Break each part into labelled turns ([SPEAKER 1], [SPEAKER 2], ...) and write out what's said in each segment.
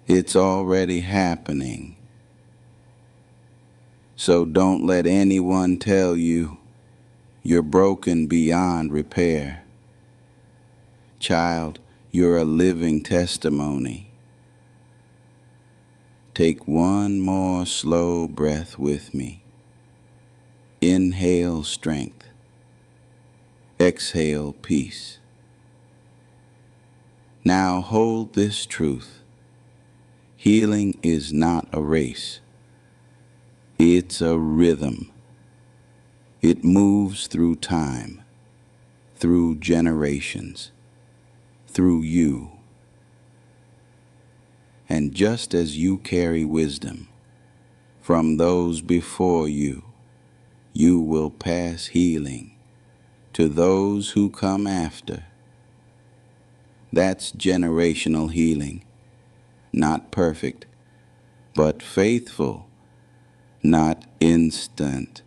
[SPEAKER 1] It's already happening. So don't let anyone tell you you're broken beyond repair. Child, you're a living testimony. Take one more slow breath with me. Inhale strength. Exhale peace. Now hold this truth. Healing is not a race. It's a rhythm. It moves through time, through generations, through you. And just as you carry wisdom from those before you, you will pass healing to those who come after. That's generational healing, not perfect, but faithful, not instant,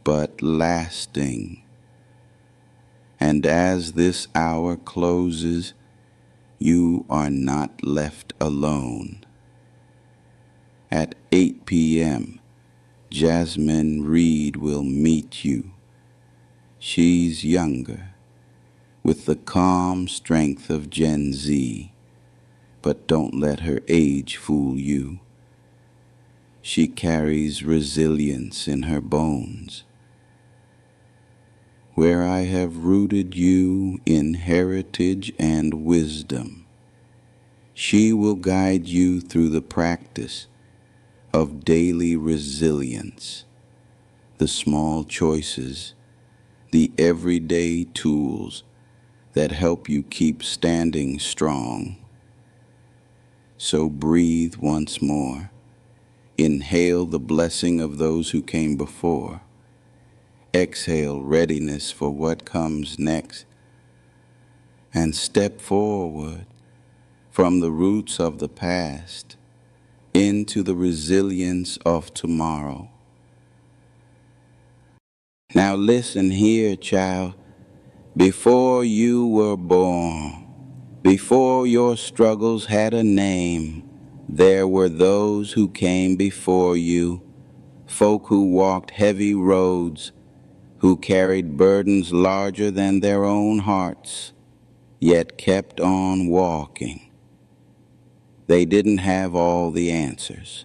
[SPEAKER 1] but lasting. And as this hour closes, you are not left alone. At 8 p.m., Jasmine Reed will meet you. She's younger, with the calm strength of Gen Z, but don't let her age fool you. She carries resilience in her bones. Where I have rooted you in heritage and wisdom, she will guide you through the practice of daily resilience, the small choices, the everyday tools that help you keep standing strong. So breathe once more. Inhale the blessing of those who came before. Exhale readiness for what comes next. And step forward from the roots of the past into the resilience of tomorrow. Now listen here, child. Before you were born, before your struggles had a name, there were those who came before you, folk who walked heavy roads, who carried burdens larger than their own hearts, yet kept on walking. They didn't have all the answers.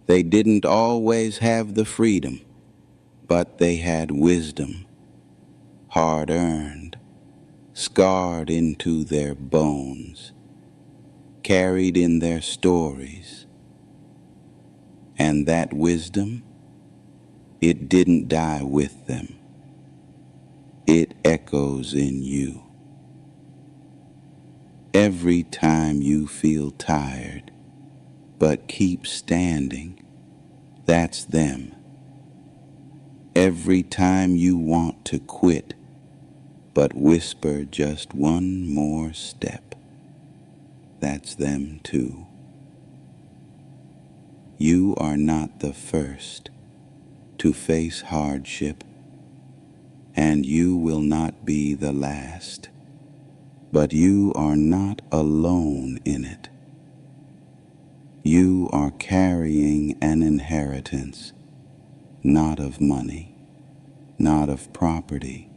[SPEAKER 1] They didn't always have the freedom, but they had wisdom, hard-earned, scarred into their bones, carried in their stories. And that wisdom, it didn't die with them. It echoes in you. Every time you feel tired, but keep standing, that's them. Every time you want to quit, but whisper just one more step, that's them too. You are not the first to face hardship, and you will not be the last, but you are not alone in it. You are carrying an inheritance, not of money, not of property,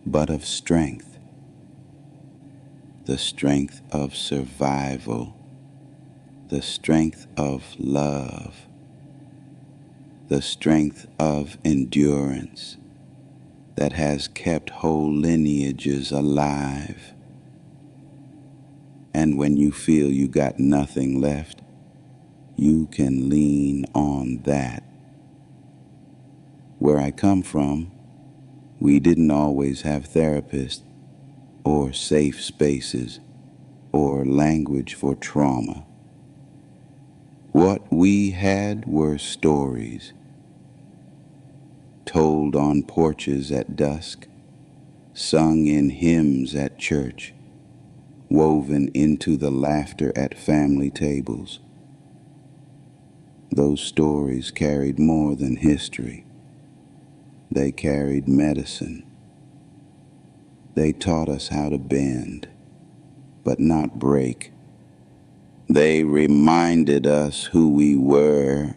[SPEAKER 1] but of strength. The strength of survival, the strength of love, the strength of endurance that has kept whole lineages alive. And when you feel you got nothing left, you can lean on that. Where I come from, we didn't always have therapists or safe spaces or language for trauma. What we had were stories, told on porches at dusk, sung in hymns at church, woven into the laughter at family tables. Those stories carried more than history. They carried medicine. They taught us how to bend, but not break, They reminded us who we were,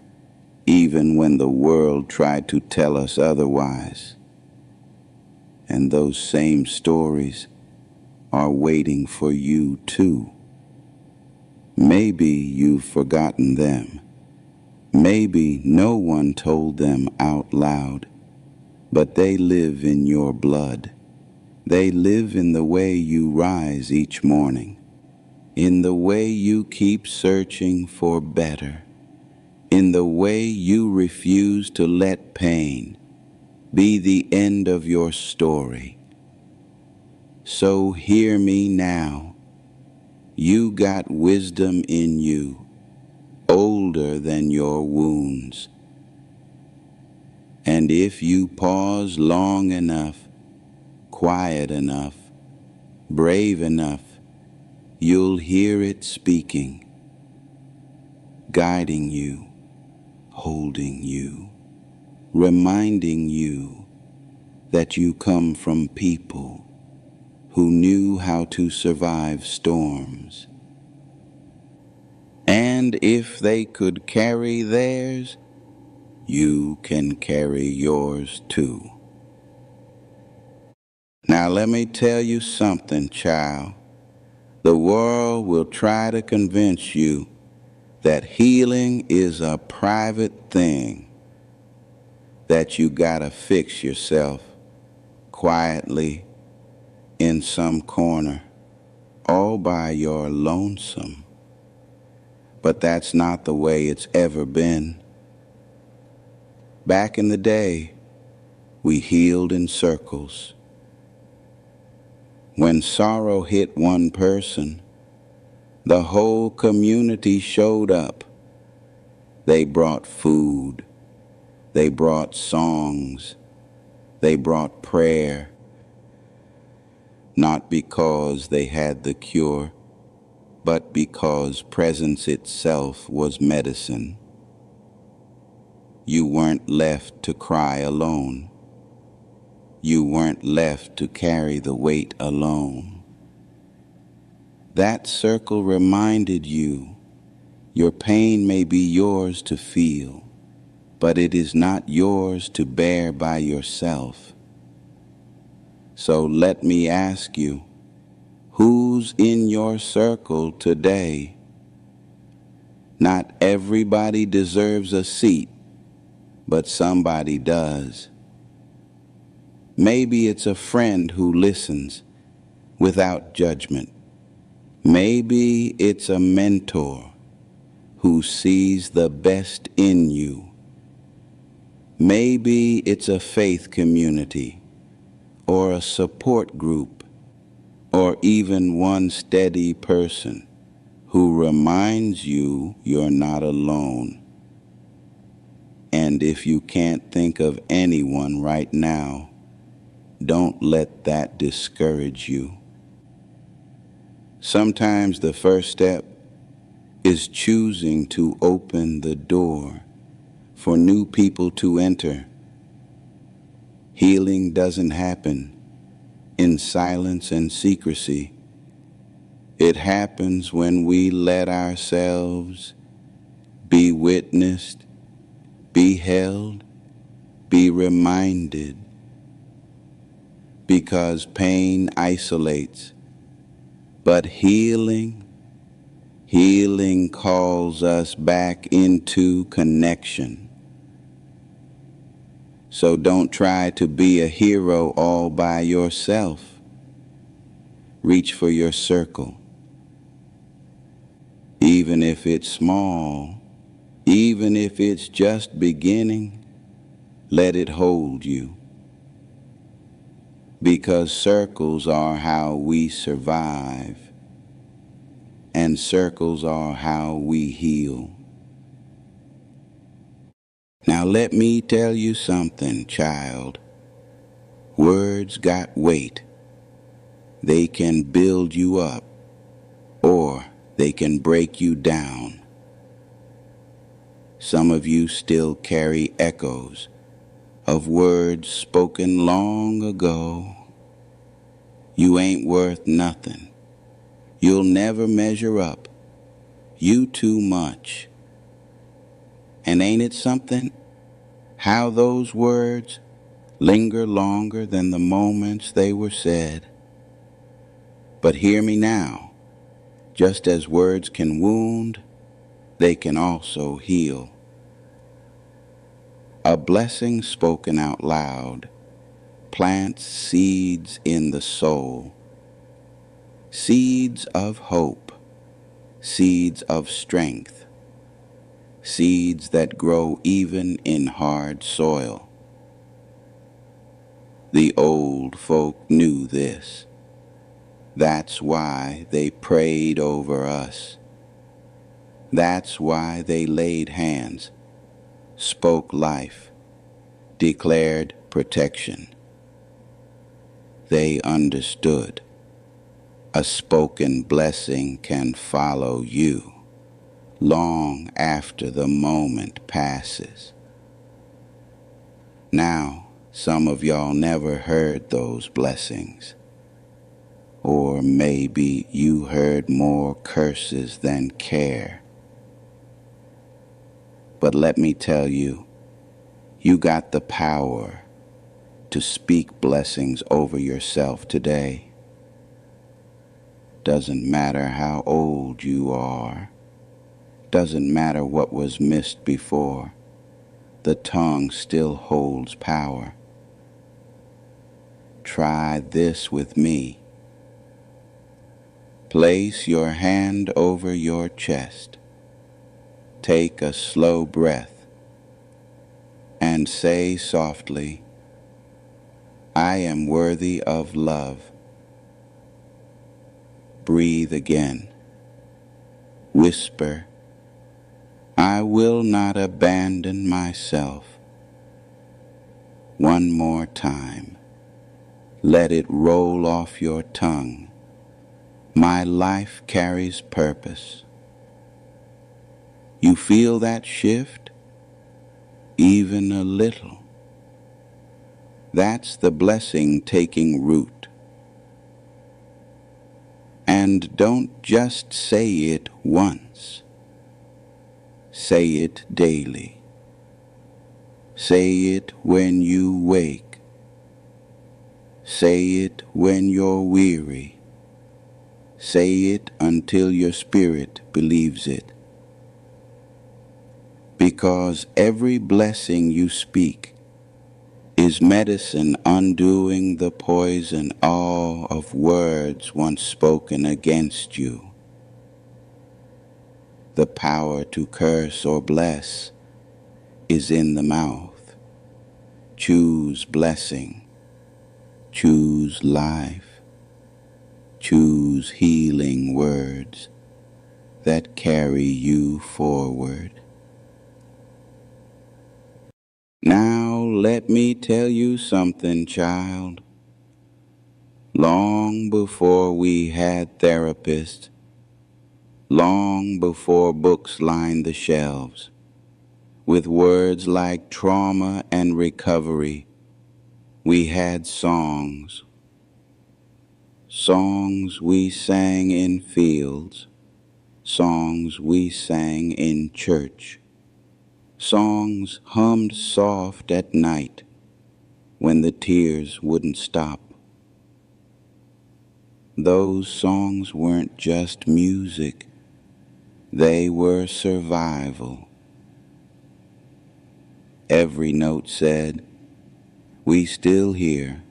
[SPEAKER 1] even when the world tried to tell us otherwise. And those same stories are waiting for you too. Maybe you've forgotten them. Maybe no one told them out loud, but they live in your blood. They live in the way you rise each morning, in the way you keep searching for better, in the way you refuse to let pain be the end of your story. So hear me now. You got wisdom in you, older than your wounds. And if you pause long enough, quiet enough, brave enough, you'll hear it speaking, guiding you, holding you, reminding you that you come from people who knew how to survive storms. And if they could carry theirs, you can carry yours too. Now let me tell you something, child. The world will try to convince you that healing is a private thing, that you gotta fix yourself quietly in some corner, all by your lonesome. But that's not the way it's ever been. Back in the day, we healed in circles. When sorrow hit one person, the whole community showed up. They brought food, they brought songs, they brought prayer, not because they had the cure, but because presence itself was medicine. You weren't left to cry alone. You weren't left to carry the weight alone. That circle reminded you, your pain may be yours to feel, but it is not yours to bear by yourself. So let me ask you, who's in your circle today? Not everybody deserves a seat, but somebody does. Maybe it's a friend who listens without judgment. Maybe it's a mentor who sees the best in you. Maybe it's a faith community or a support group or even one steady person who reminds you you're not alone. And if you can't think of anyone right now, don't let that discourage you. Sometimes the first step is choosing to open the door for new people to enter. Healing doesn't happen in silence and secrecy. It happens when we let ourselves be witnessed, be held, be reminded. Because pain isolates, but healing calls us back into connection. So don't try to be a hero all by yourself. Reach for your circle. Even if it's small, even if it's just beginning, let it hold you. Because circles are how we survive, and circles are how we heal. Now let me tell you something, child. Words got weight. They can build you up, or they can break you down. Some of you still carry echoes of words spoken long ago. You ain't worth nothing. You'll never measure up. you too much. And ain't it something how those words linger longer than the moments they were said? But hear me now, just as words can wound, they can also heal. A blessing spoken out loud plants seeds in the soul, seeds of hope, seeds of strength, seeds that grow even in hard soil. The old folk knew this. That's why they prayed over us. That's why they laid hands, spoke life, declared protection. They understood. A spoken blessing can follow you long after the moment passes. Now, some of y'all never heard those blessings. Or maybe you heard more curses than care. But let me tell you, you got the power to speak blessings over yourself today. Doesn't matter how old you are. Doesn't matter what was missed before. The tongue still holds power. Try this with me. Place your hand over your chest. Take a slow breath and say softly, I am worthy of love. Breathe again. Whisper, I will not abandon myself. One more time. Let it roll off your tongue. My life carries purpose. You feel that shift? Even a little. That's the blessing taking root. And don't just say it once. Say it daily. Say it when you wake. Say it when you're weary. Say it until your spirit believes it. Because every blessing you speak is medicine undoing the poison all of words once spoken against you. The power to curse or bless is in the mouth. Choose blessing. Choose life. Choose healing words that carry you forward. Now let me tell you something, child. Long before we had therapists, long before books lined the shelves, with words like trauma and recovery, we had songs. Songs we sang in fields, songs we sang in church, songs hummed soft at night when the tears wouldn't stop. Those songs weren't just music, they were survival. Every note said, we still here.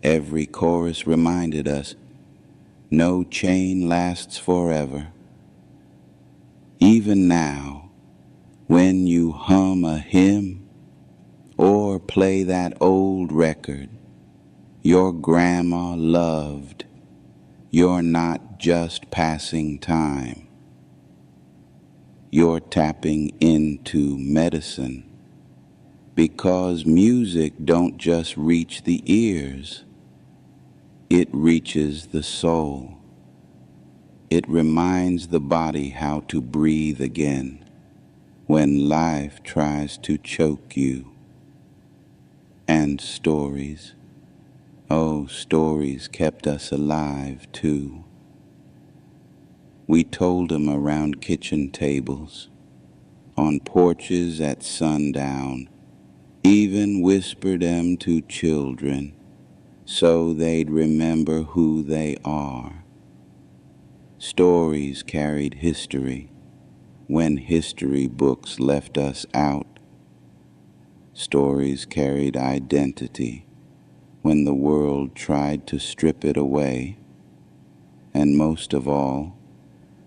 [SPEAKER 1] Every chorus reminded us, no chain lasts forever. Even now, when you hum a hymn or play that old record your grandma loved, you're not just passing time. You're tapping into medicine, because music don't just reach the ears, it reaches the soul. It reminds the body how to breathe again when life tries to choke you. And stories, oh, stories kept us alive too. We told 'em around kitchen tables, on porches at sundown, even whispered 'em to children so they'd remember who they are. Stories carried history when history books left us out. Stories carried identity when the world tried to strip it away. And most of all,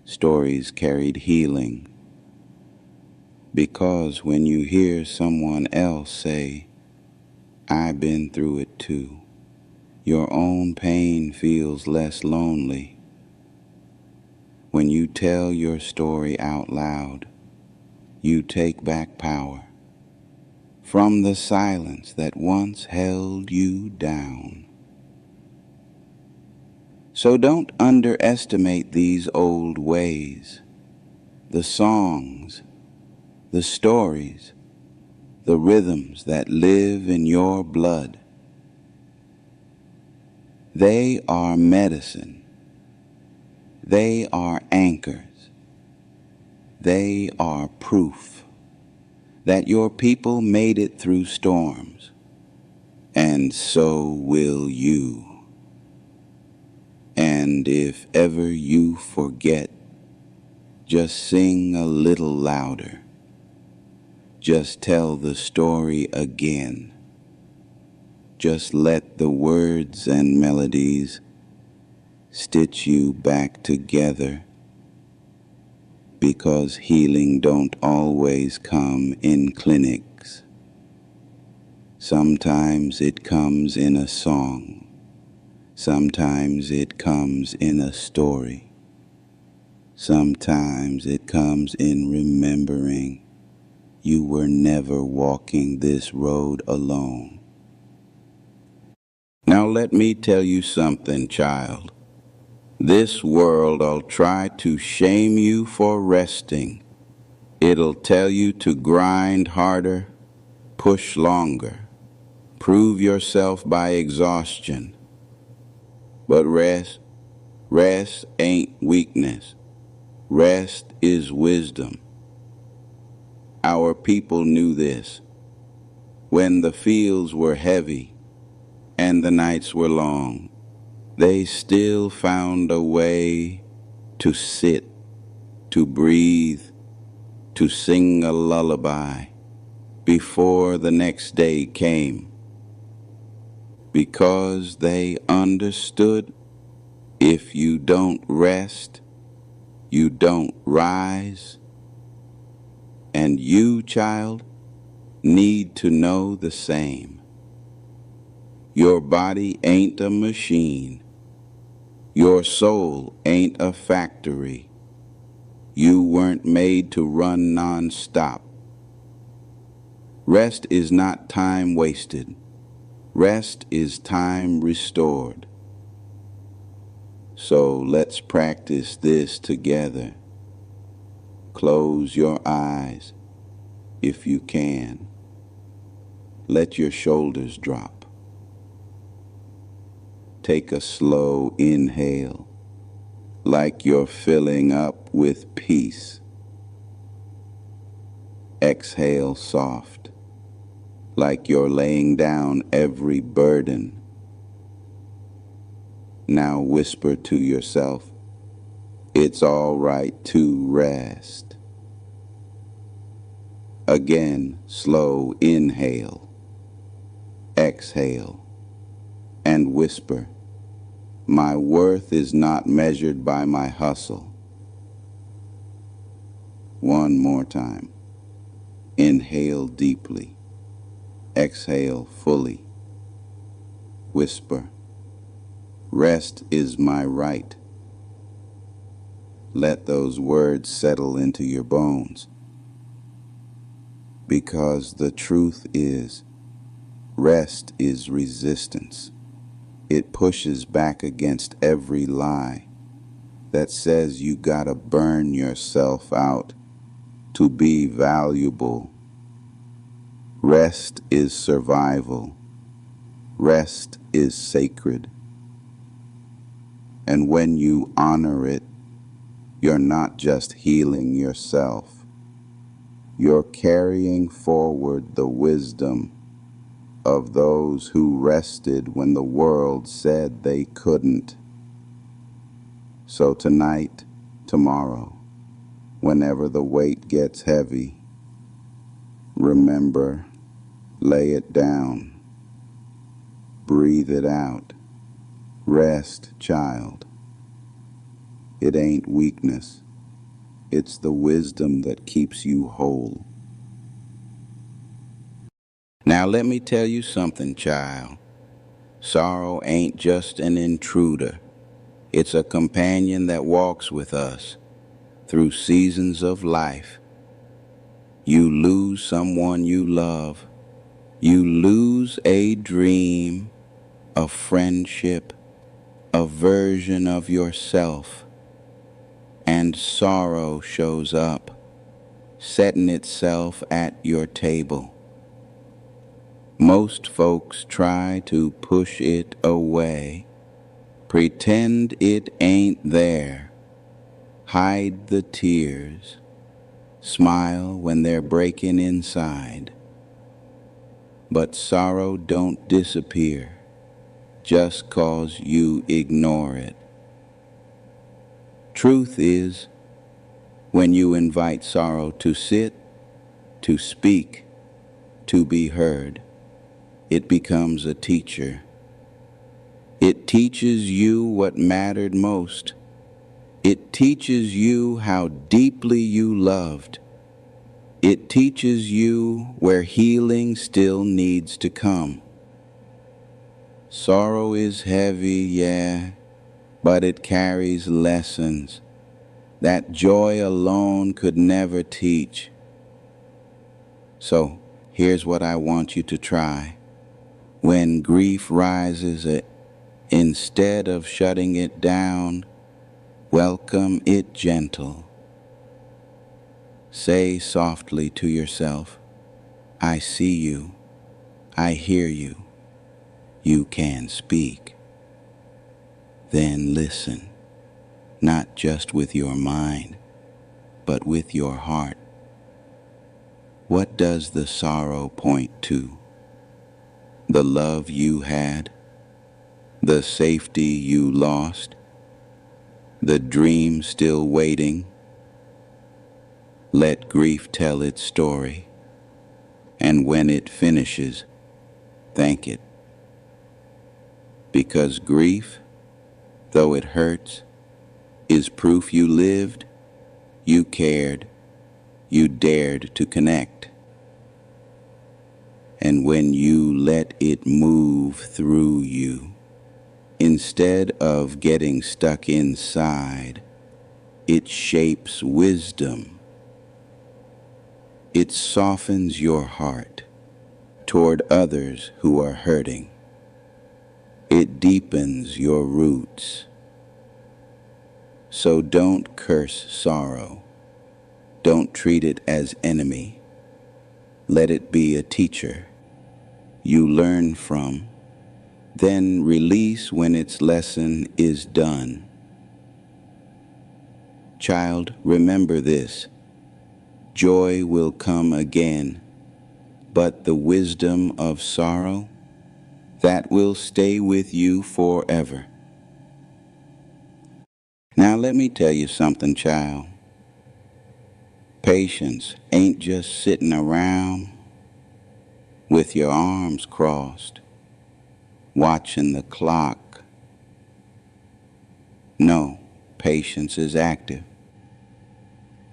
[SPEAKER 1] stories carried healing. Because when you hear someone else say, "I've been through it too," your own pain feels less lonely. When you tell your story out loud, you take back power from the silence that once held you down. So don't underestimate these old ways, the songs, the stories, the rhythms that live in your blood. They are medicine. They are anchors. They are proof that your people made it through storms, and so will you. And if ever you forget, just sing a little louder. Just tell the story again. Just let the words and melodies stitch you back together, because healing don't always come in clinics. Sometimes it comes in a song. Sometimes it comes in a story. Sometimes it comes in remembering you were never walking this road alone. Now let me tell you something, child. This world'll try to shame you for resting. It'll tell you to grind harder, push longer, prove yourself by exhaustion. But rest ain't weakness. Rest is wisdom. Our people knew this. When the fields were heavy and the nights were long, they still found a way to sit, to breathe, to sing a lullaby before the next day came. Because they understood, if you don't rest, you don't rise. And you, child, need to know the same. Your body ain't a machine. Your soul ain't a factory. You weren't made to run non-stop. Rest is not time wasted. Rest is time restored. So let's practice this together. Close your eyes if you can. Let your shoulders drop. Take a slow inhale, like you're filling up with peace. Exhale soft, like you're laying down every burden. Now whisper to yourself, it's all right to rest. Again, slow inhale, exhale, and whisper, my worth is not measured by my hustle. One more time. Inhale deeply, exhale fully. Whisper, rest is my right. Let those words settle into your bones. Because the truth is, rest is resistance. It pushes back against every lie that says you gotta burn yourself out to be valuable. Rest is survival. Rest is sacred. And when you honor it, You're not just healing yourself, you're carrying forward the wisdom of those who rested when the world said they couldn't. So tonight, tomorrow, whenever the weight gets heavy, remember, lay it down, breathe it out, rest, child. It ain't weakness, it's the wisdom that keeps you whole. Now let me tell you something, child. Sorrow ain't just an intruder. It's a companion that walks with us through seasons of life. You lose someone you love. You lose a dream, a friendship, a version of yourself. And sorrow shows up, setting itself at your table. Most folks try to push it away, pretend it ain't there, hide the tears, smile when they're breaking inside. But sorrow don't disappear just 'cause you ignore it. Truth is, when you invite sorrow to sit, to speak, to be heard, it becomes a teacher. It teaches you what mattered most. It teaches you how deeply you loved. It teaches you where healing still needs to come. Sorrow is heavy, yeah, but it carries lessons that joy alone could never teach. So here's what I want you to try. When grief rises, instead of shutting it down, welcome it gentle. Say softly to yourself, I see you, I hear you, you can speak. Then listen, not just with your mind, but with your heart. What does the sorrow point to? The love you had? The safety you lost? The dream still waiting? Let grief tell its story, and when it finishes, thank it. Because grief, though it hurts, is proof you lived, you cared, you dared to connect. And when you let it move through you, instead of getting stuck inside, it shapes wisdom. It softens your heart toward others who are hurting. It deepens your roots. So don't curse sorrow. Don't treat it as enemy. Let it be a teacher you learn from, then release when its lesson is done. Child, remember this. Joy will come again, but the wisdom of sorrow, that will stay with you forever. Now let me tell you something, child. Patience ain't just sitting around with your arms crossed, watching the clock. No, patience is active.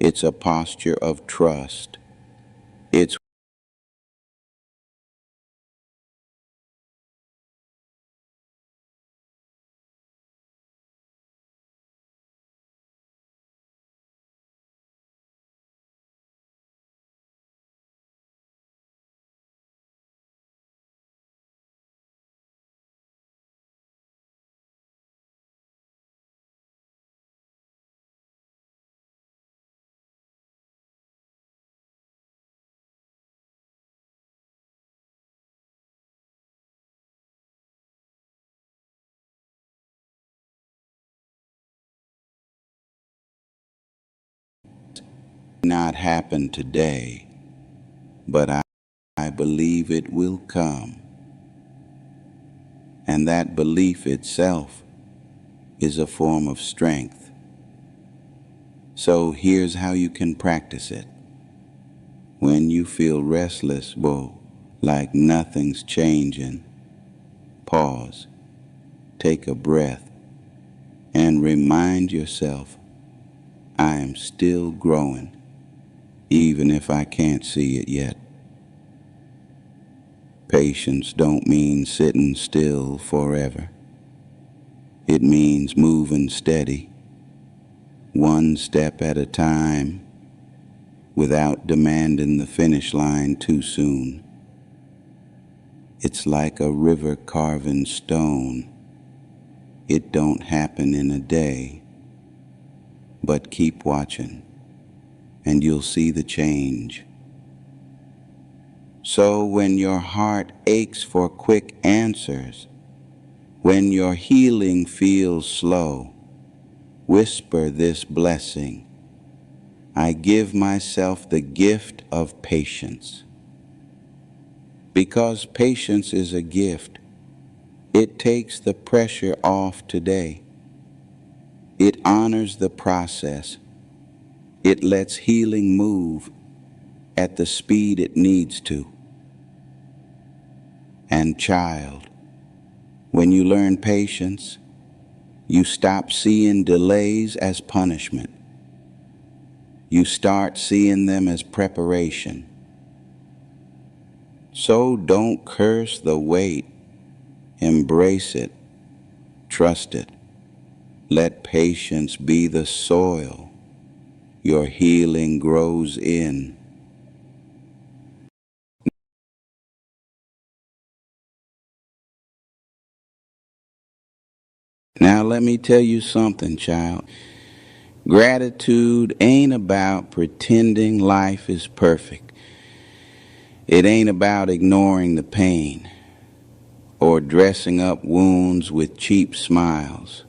[SPEAKER 1] It's a posture of trust. It's not happen today, but I believe it will come. And that belief itself is a form of strength. So here's how you can practice it. When you feel restless, like nothing's changing, pause, take a breath, and remind yourself, I am still growing, even if I can't see it yet. Patience don't mean sitting still forever. It means moving steady, one step at a time, without demanding the finish line too soon. It's like a river carving stone. It don't happen in a day, but keep watching, and you'll see the change. So when your heart aches for quick answers, when your healing feels slow, whisper this blessing: I give myself the gift of patience. Because patience is a gift, it takes the pressure off today. It honors the process. It lets healing move at the speed it needs to. And child, when you learn patience, you stop seeing delays as punishment. You start seeing them as preparation. So don't curse the wait. Embrace it. Trust it. Let patience be the soil your healing grows in. Now let me tell you something, child. Gratitude ain't about pretending life is perfect. It ain't about ignoring the pain or dressing up wounds with cheap smiles.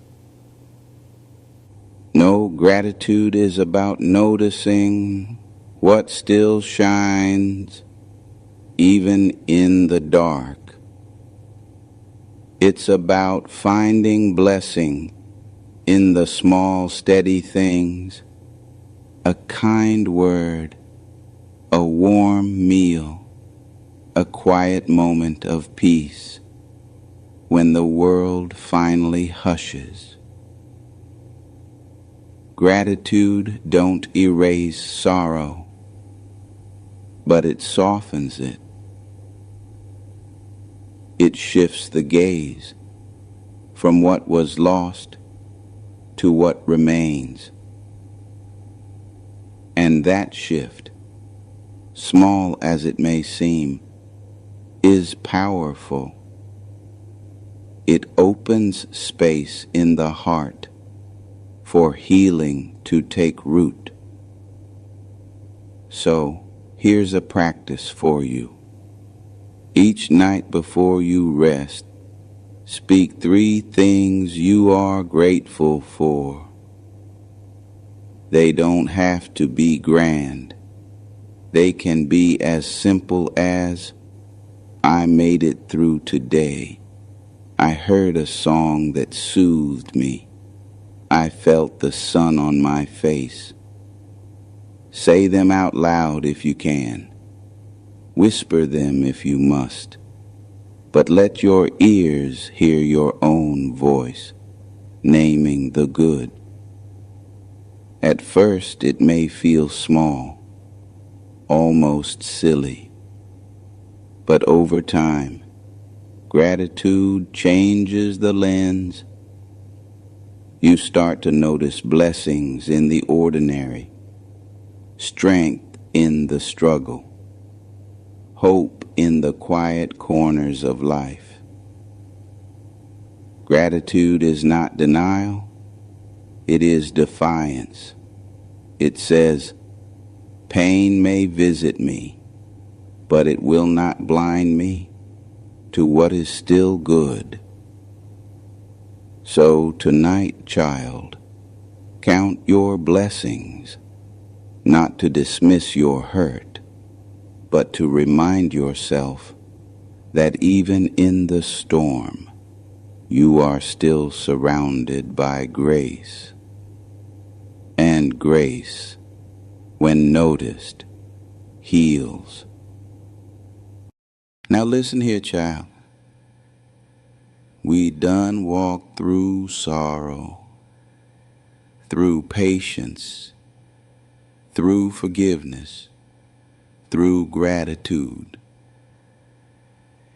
[SPEAKER 1] No, gratitude is about noticing what still shines even in the dark. It's about finding blessing in the small, steady things, a kind word, a warm meal, a quiet moment of peace when the world finally hushes. Gratitude don't erase sorrow, but it softens it. It shifts the gaze from what was lost to what remains. And that shift, small as it may seem, is powerful. It opens space in the heart for healing to take root. So, here's a practice for you. Each night before you rest, speak 3 things you are grateful for. They don't have to be grand. They can be as simple as, I made it through today. I heard a song that soothed me. I felt the sun on my face. Say them out loud if you can. Whisper them if you must. But let your ears hear your own voice, naming the good. At first it may feel small, almost silly. But over time, gratitude changes the lens. You start to notice blessings in the ordinary, strength in the struggle, hope in the quiet corners of life. Gratitude is not denial, it is defiance. It says, pain may visit me, but it will not blind me to what is still good. So tonight, child, count your blessings. not to dismiss your hurt, but to remind yourself that even in the storm, you are still surrounded by grace. And grace, when noticed, heals. Now listen here, child. We done walked through sorrow, through patience, through forgiveness, through gratitude.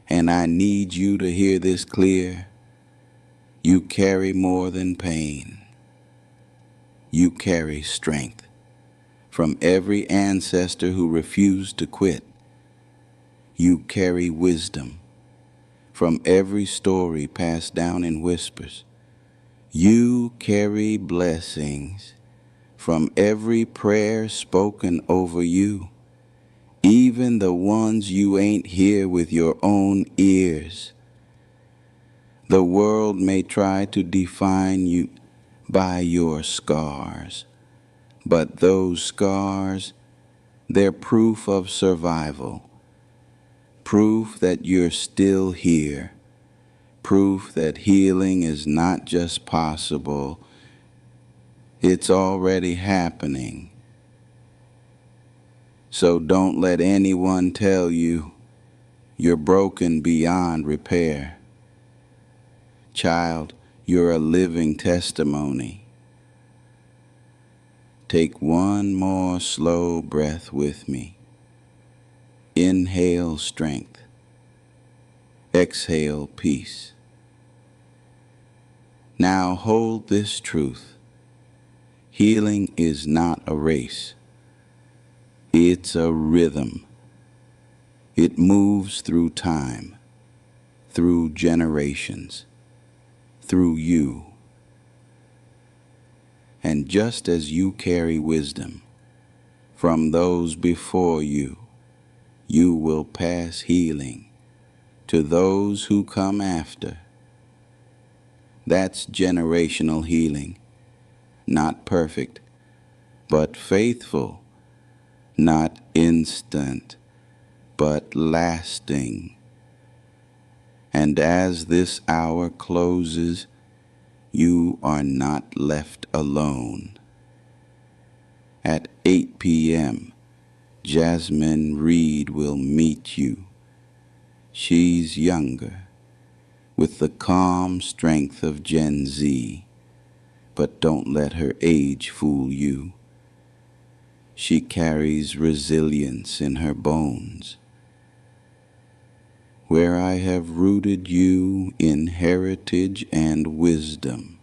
[SPEAKER 1] And I need you to hear this clear. You carry more than pain. You carry strength from every ancestor who refused to quit. You carry wisdom from every story passed down in whispers. You carry blessings from every prayer spoken over you, even the ones you ain't hear with your own ears. The world may try to define you by your scars, but those scars, they're proof of survival, proof that you're still here, proof that healing is not just possible, it's already happening. So don't let anyone tell you you're broken beyond repair. Child, you're a living testimony. Take one more slow breath with me. Inhale strength. Exhale peace. Now hold this truth. Healing is not a race. It's a rhythm. It moves through time, through generations, through you. And just as you carry wisdom from those before you, you will pass healing to those who come after. That's generational healing, not perfect, but faithful, not instant, but lasting. And as this hour closes, you are not left alone. At 8 p.m., Jasmine Reed will meet you. She's younger, with the calm strength of Gen Z, but don't let her age fool you. She carries resilience in her bones. Where I have rooted you in heritage and wisdom,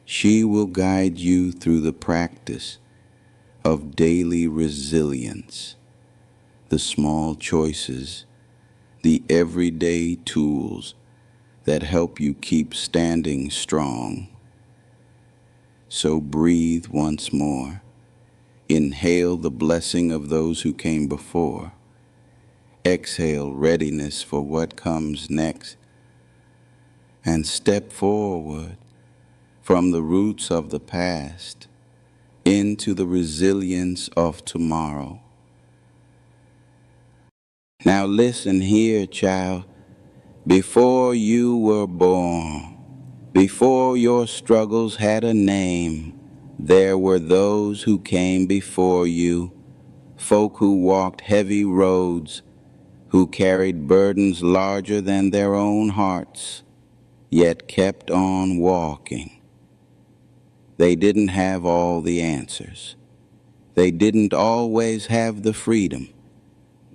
[SPEAKER 1] she will guide you through the practice of daily resilience, the small choices, the everyday tools that help you keep standing strong. So breathe once more. Inhale the blessing of those who came before. Exhale readiness for what comes next. And step forward from the roots of the past into the resilience of tomorrow. Now listen here, child. Before you were born, before your struggles had a name, there were those who came before you, folk who walked heavy roads, who carried burdens larger than their own hearts, yet kept on walking. They didn't have all the answers. They didn't always have the freedom,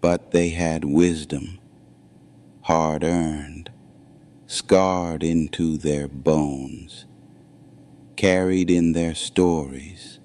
[SPEAKER 1] but they had wisdom, hard-earned, scarred into their bones, carried in their stories.